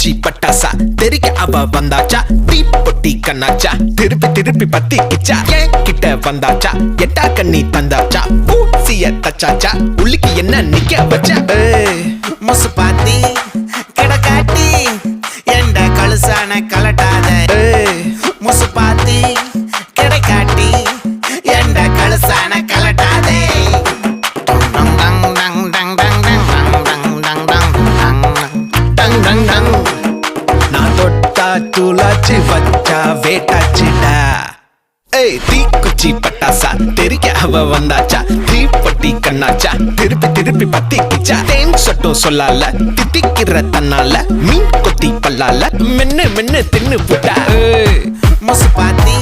தீக்குச்சி பட்டாசா தெரிக்க அவ வந்தாச்சா தீப்பொட்டி கண்ணாச்சா திருப்பி திருப்பி பத்திக்கிச்சா ஏன் கிட்ட வந்தாச்சா எட்டா கண்ணி தந்தாச்சா பூசிய தச்சாச்சா உள்ளிக்கு என்ன நிக்க வச்சா முசு பாத்தி கிடக்காட்டி எந்த கழுசான கலட்டாத முசு பாத்தி கிடக்காட்டி எந்த கழுசான கலட்டாதே நான் தொட்டா தூளாச்சு வச்சா வேட்டாச்சுடா தீக்குச்சி பட்டாசா தெரிக்க அவ வந்தாச்சா தீப்பொட்டி கண்ணாச்சா திருப்பி திருப்பி பத்திக்கிச்சா தேன் சொட்டும் சொல்லால திட்டிக்கிற தன்னால மீன் கொத்தி பல்லால மென்னு மென்னு தின்னு புட்டா முசு பாத்தி